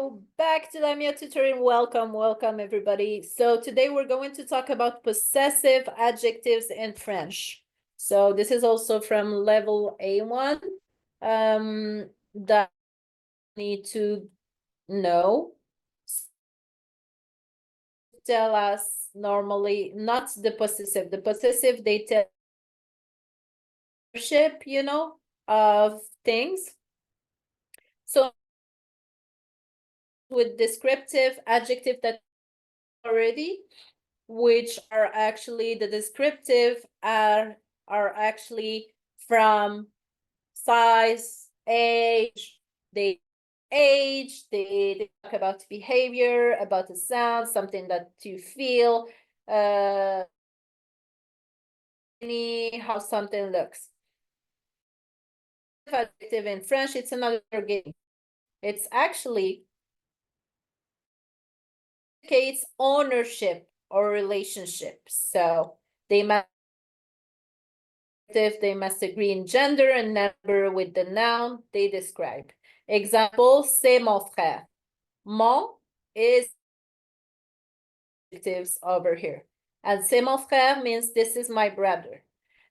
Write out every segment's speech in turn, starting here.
Hello, back to Lamia Tutoring. Welcome everybody. So today we're going to talk about possessive adjectives in French. So this is also from level A1 that you need to know. Tell us normally, not the possessive. The possessive, they tell ownership, of things. So with descriptive adjective that already, which are actually the descriptive are actually from size, age, they talk about behavior, about the sound, something that you feel, how something looks. Adjective in French, it's another game. It's actually indicates ownership or relationship. So they must agree in gender and number with the noun they describe. Example, c'est mon frère. Mon is adjectives over here. And c'est mon frère means this is my brother.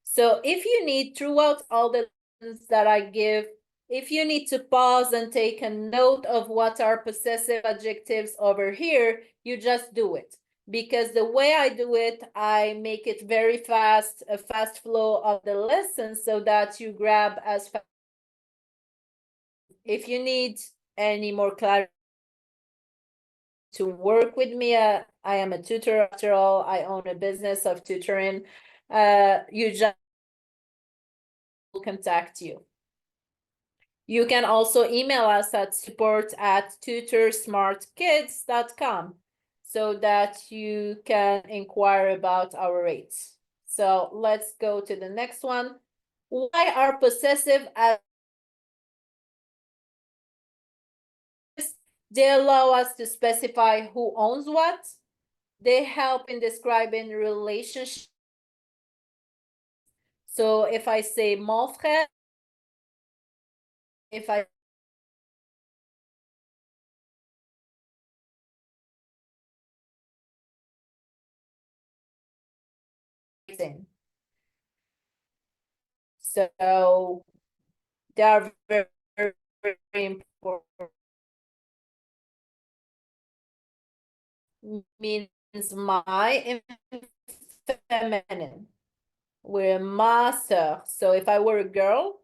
So if you need, throughout all the lessons that I give, if you need to pause and take a note of what are possessive adjectives over here, you just do it. Because the way I do it, I make it very fast, a fast flow of the lesson so that you grab as fast. If you need any more clarity to work with me, I am a tutor after all. I own a business of tutoring. You just contact you. You can also email us at support@tutorsmartkids.com so that you can inquire about our rates. So let's go to the next one. Why are possessive adjectives? They allow us to specify who owns what. They help in describing relationships. So if I say mon frère, if I so they are very, very, very important. Means my in feminine. We're ma sœur. So if I were a girl,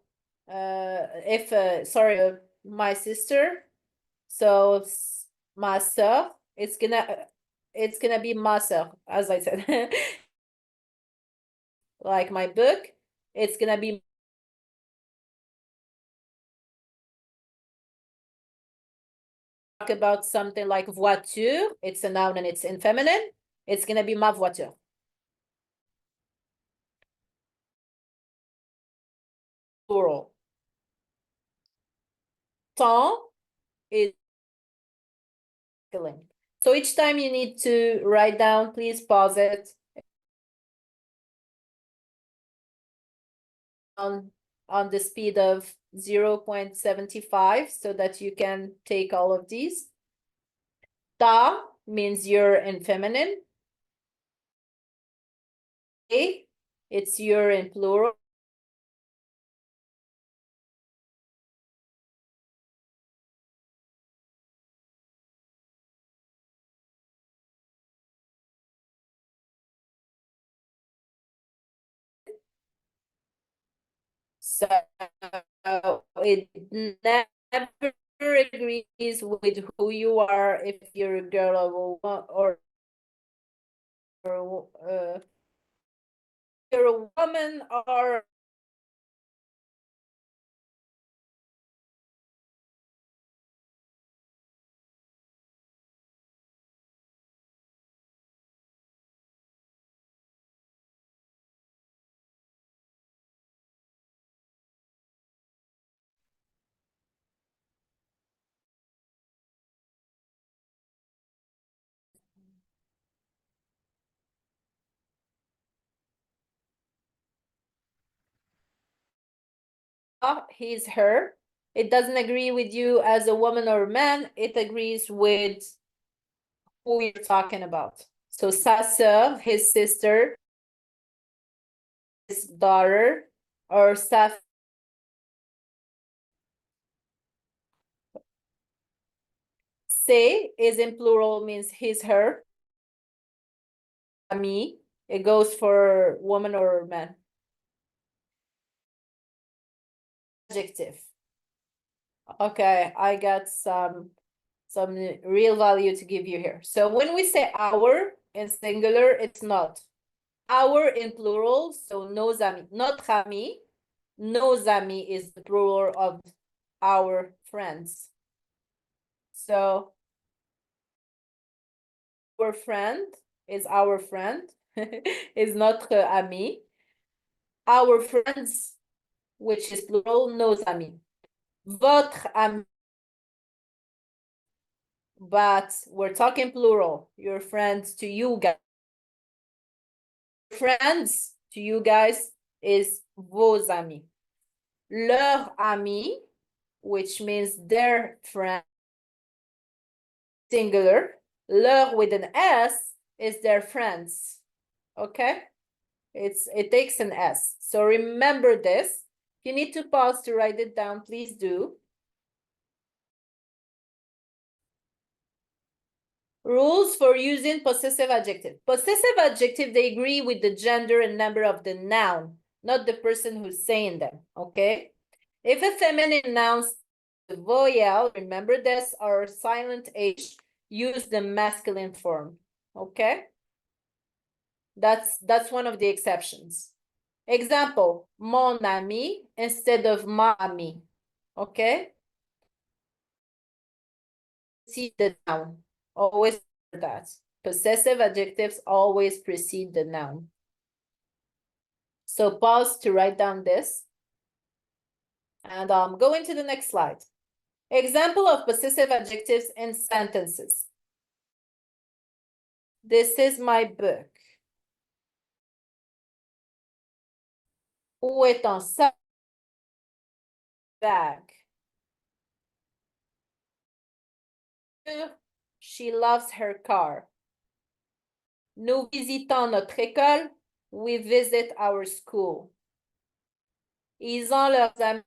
sorry, my sister, so ma sœur, it's gonna be ma sœur, as I said. Like my book, it's gonna be talk about something like voiture, it's a noun and it's in feminine, it's gonna be ma voiture. Plural. Temps is killing. So each time you need to write down, please pause it. On the speed of 0.75 so that you can take all of these. Ta means you're in feminine. A, it's you're in plural. So it never agrees with who you are, if you're a girl or you're a woman or he's her. It doesn't agree with you as a woman or a man. It agrees with who you're talking about. So sa sœur, his sister, his daughter, or sa. Say is in plural, means his, her. Me, it goes for woman or man. Adjective. Okay, I got some real value to give you here. So when we say our in singular, it's not. Our in plural, so nos amis. Notre ami, nos amis is the plural of our friends. So our friend is our friend, is notre ami. Our friends, which is plural, nos amis. Votre ami. But we're talking plural. Your friends to you guys. Friends to you guys is vos amis. Leur ami, which means their friend, singular. Leur with an S is their friends. Okay? It takes an S. So remember this. If you need to pause to write it down, please do. Rules for using possessive adjective. Possessive adjective, they agree with the gender and number of the noun, not the person who's saying them, okay? If a feminine noun, the voyelle, remember this, or silent H, use the masculine form, okay? That's one of the exceptions. Example, mon ami instead of ma ami, okay? See the noun. Always that. Possessive adjectives always precede the noun. So pause to write down this. And go into the next slide. Example of possessive adjectives in sentences. This is my book. Où est ton sac? Bag. She loves her car. Nous visitons notre école. We visit our school. Ils ont leurs amis.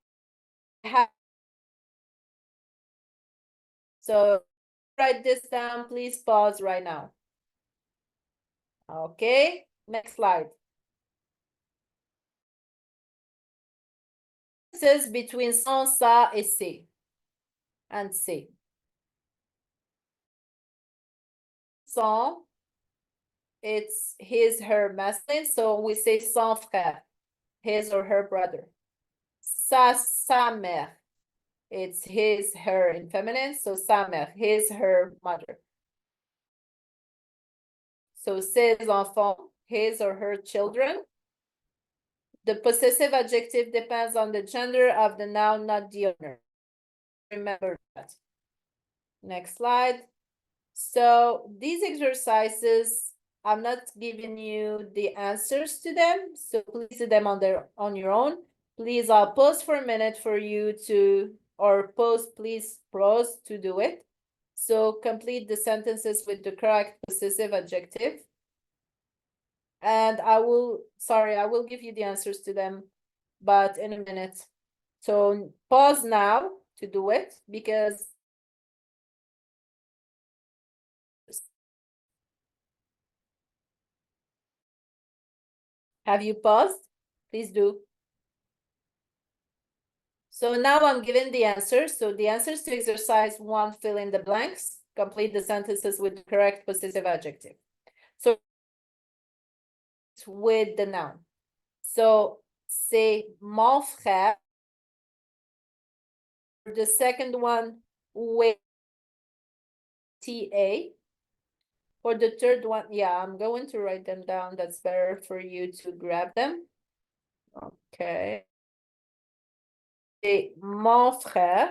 So write this down. Please pause right now. Okay, next slide. Differences between son, sa, et c'est. And c'est. Son, it's his, her masculine, so we say son frère, his or her brother. Sa mère, it's his, her in feminine, so sa mère, his, her mother. So ses enfants, his or her children. The possessive adjective depends on the gender of the noun, not the owner. Remember that. Next slide. So these exercises, I'm not giving you the answers to them, so please do them on your own. Please, I'll pause for a minute for you to, or please pause to do it. So complete the sentences with the correct possessive adjective. And I will give you the answers to them, but in a minute. So pause now to do it, because have you paused? Please do. So now I'm giving the answers. So the answers to exercise 1, fill in the blanks, complete the sentences with the correct possessive adjective. So with the noun. So c'est mon frère. The second one with TA. For the third one, yeah, I'm going to write them down. That's better for you to grab them. Okay. C'est mon frère.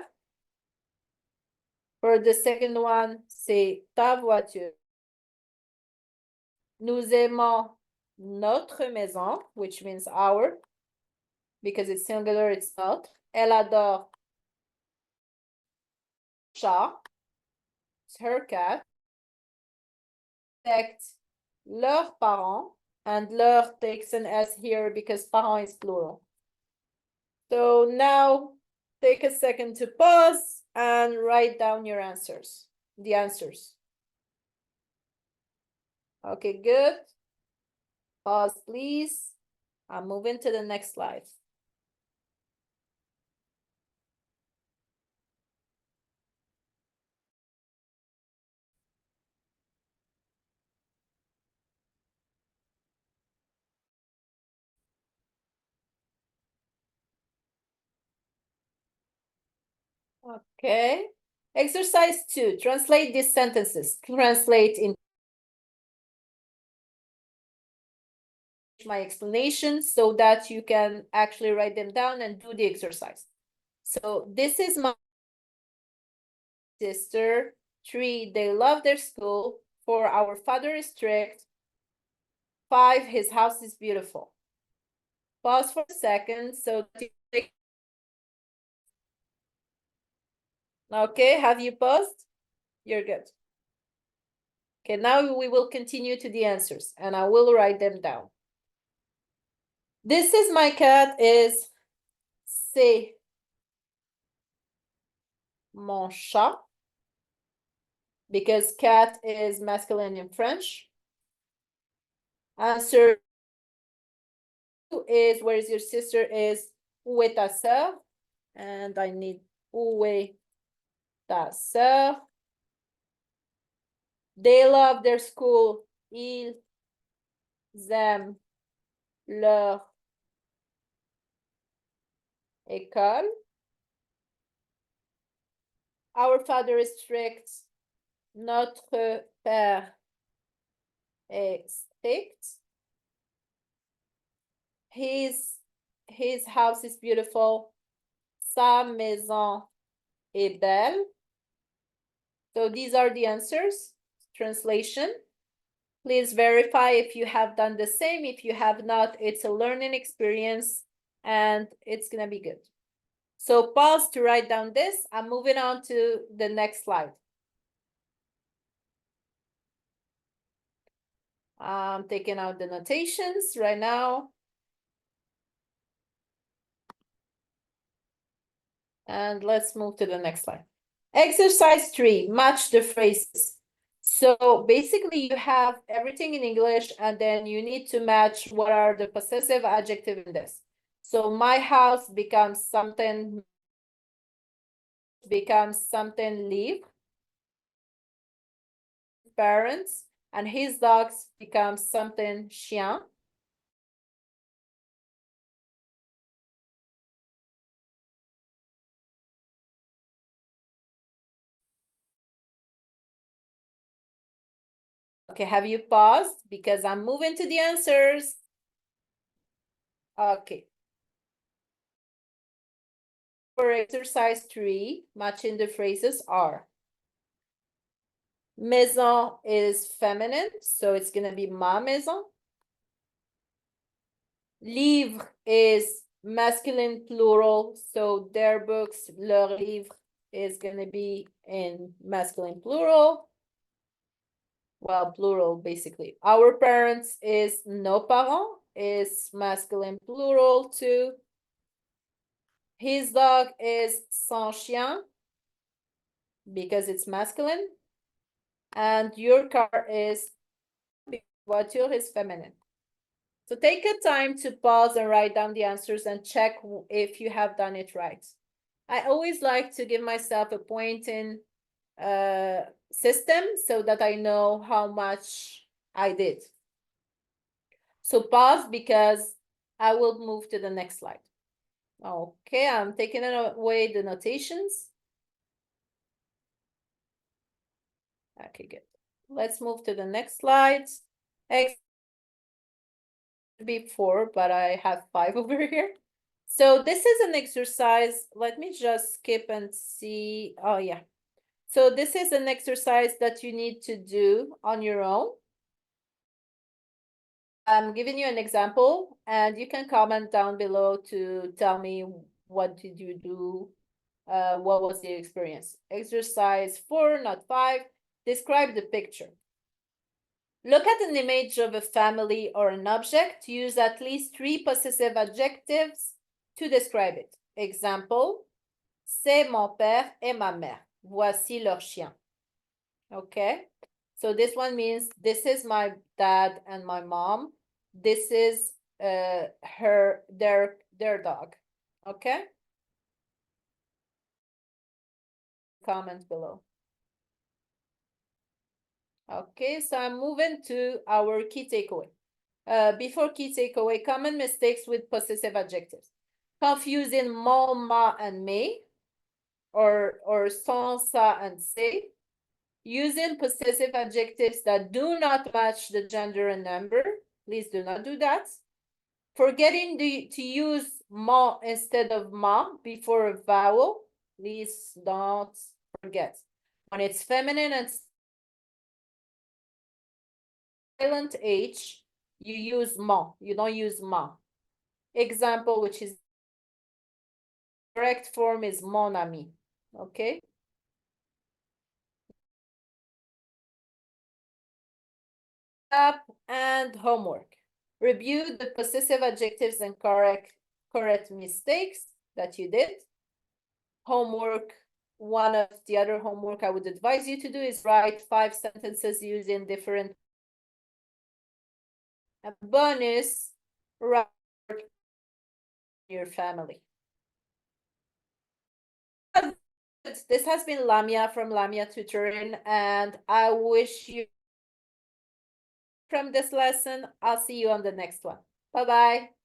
For the second one, c'est ta voiture. Nous aimons notre maison, which means our, because it's singular, it's not. Elle adore chat, it's her cat, respect leurs parents, and leur takes an S here because parents is plural. So now take a second to pause and write down your answers, the answers. Okay, good. Pause, please. I'm moving to the next slide. Okay. Exercise 2. Translate these sentences. Translate in my explanation so that you can actually write them down and do the exercise. So this is my sister. 3, they love their school. 4, our father is strict. 5, his house is beautiful. Pause for a second so that you take... Okay, have you paused? You're good. Okay, now we will continue to the answers and I will write them down. This is my cat is c'est mon chat because cat is masculine in French. Answer is where is your sister is où est ta sœur? And I need où est ta sœur? They love their school. Ils aiment leur école. Our father is strict. Notre père est strict. His house is beautiful. Sa maison est belle. So these are the answers. Translation. Please verify if you have done the same. If you have not, it's a learning experience and it's gonna be good. So pause to write down this. I'm moving on to the next slide. I'm taking out the notations right now. And let's move to the next slide. Exercise 3, match the phrases. So basically you have everything in English and then you need to match what are the possessive adjective in this. So my house becomes something live. Parents, and his dogs becomes something chien. Okay, have you paused? Because I'm moving to the answers. Okay. For exercise 3, matching the phrases are maison is feminine, so it's gonna be ma maison. Livre is masculine plural, so their books, leur livre, is gonna be in masculine plural. Well, plural, basically. Our parents is nos parents, is masculine plural too. His dog is son chien, because it's masculine. And your car is, voiture is feminine. So take a time to pause and write down the answers and check if you have done it right. I always like to give myself a pointing system so that I know how much I did. So pause because I will move to the next slide. Okay, I'm taking away the notations. Okay, good. Let's move to the next slide. Before, but I have 5 over here. So this is an exercise. Let me just skip and see. Oh, yeah. So this is an exercise that you need to do on your own. I'm giving you an example and you can comment down below to tell me what did you do what was the experience? Exercise 4, not 5. Describe the picture. Look at an image of a family or an object. Use at least 3 possessive adjectives to describe it. Example, c'est mon père et ma mère. Voici leur chien. Okay, so this one means this is my dad and my mom. This is their dog. Okay, comment below. Okay, so I'm moving to our key takeaway. Before key takeaway, common mistakes with possessive adjectives. Confusing mon, ma, and me, or son, sa, and c'est. Using possessive adjectives that do not match the gender and number. Please do not do that. Forgetting to use mon instead of ma before a vowel. Please don't forget. When it's feminine and silent H, you use mon. You don't use ma. Example, which is correct form is mon ami. Okay. And homework. Review the possessive adjectives and correct mistakes that you did. Homework. One of the other homework I would advise you to do is write 5 sentences using different. A bonus, write your family. This has been Lamia from Lamia Tutoring, and I wish you from this lesson. I'll see you on the next one. Bye-bye.